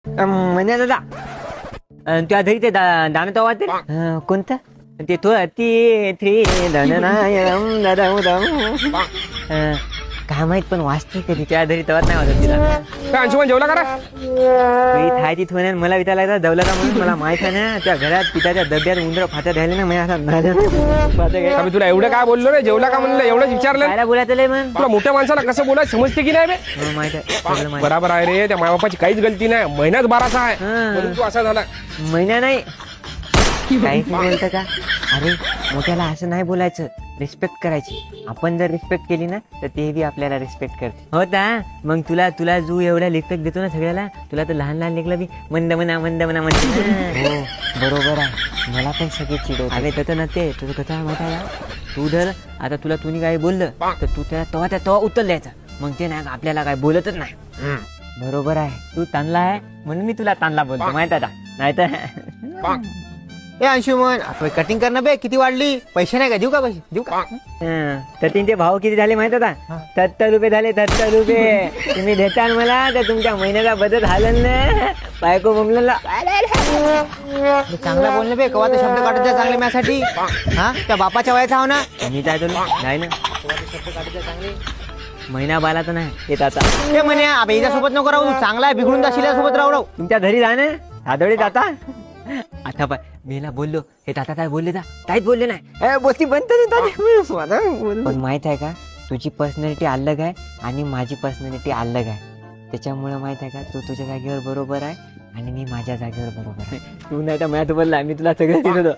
म्हणजे दादा त्या घरी ते दाना तो वाटते कोणतं ते तो ती थ्री काय माहित पण वाचते कधी त्या घरी तवाच नाही वाजत तिला. काय अंशुमन जेवला का रे? थाय ती थोड्या मला विचारायला दवला का म्हणून मला माहित आहे ना त्या घरात पिताच्या डब्यात उंदर फात्यात राहिले ना मी असा आम्ही तुला एवढं काय बोललो रे? जेवला का म्हणलं एवढंच विचारलं. काय बोलायचं लय मग तुला मोठ्या माणसाला कसं बोलायचं समजते की नाही बे? माहित आहे सगळं माहित बराबर आहे रे, त्या मायबापाची काहीच गलती नाही. महिनाच बाराचा आहे म्हणून तू असा झाला. महिना नाही काहीच बोलतं का? अरे मोठ्याला असं नाही बोलायचं, रिस्पेक्ट करायची. आपण जर रिस्पेक्ट केली ना तर ते बी आपल्याला रिस्पेक्ट करते. होता मग तुला जो एवढा रिस्पेक्ट देतो ना सगळ्याला, तुला तर लहान लहान लेकला बी मंद म्हणा म्हणते. हो बरोबर आहे, मला पण सगळे चिडवत. अरे तसं नसते, तुझं कसं आहे माहिती आहे का? तू जर आता तुला तुम्ही काही बोललं तर तू त्याला तेव्हा उत्तर द्यायचं. मग ते नाही आपल्याला काय बोलतच नाही. बरोबर आहे, तू ताणला आहे म्हणून मी तुला ताणला बोलतो माहित आहे का? नाही तर ए अंशुमन कटिंग करणं बे किती वाढली? पैसे नाही का? देऊ का पैसे? देऊ का? कटिंगचे भाव किती झाले माहित होता? 70 रुपये झाले. 70 रुपये तुम्ही देताल मला तर तुमच्या महिन्याचा बदल झालं ना. बायको बोंबलेला चांगला बोलणे बे, कवा तर शब्द काढत जा चांगले माझ्यासाठी. हा त्या बापाच्या वयाचा हो ना. मी काय तुला नाही ना महिना बाला तर नाही येत आता. ते म्हणे अबे सोबत नको राहू, तू चांगला आहे, बिघडून जाशील सोबत राहू. तुमच्या घरी जा ना आठवडे जाता. आता पाय मीला बोललो हे ताता काय बोलले काहीच बोलले नाही. बोलती पण माहित आहे का, तुझी पर्सनॅलिटी अलग आहे आणि माझी पर्सनॅलिटी अलग आहे. त्याच्यामुळे माहित आहे का, तू तुझ्या जागेवर बरोबर आहे आणि मी माझ्या जागेवर बरोबर आहे. तू नाही तर माझ्यात बोलला मी तुला सगळं दिलं.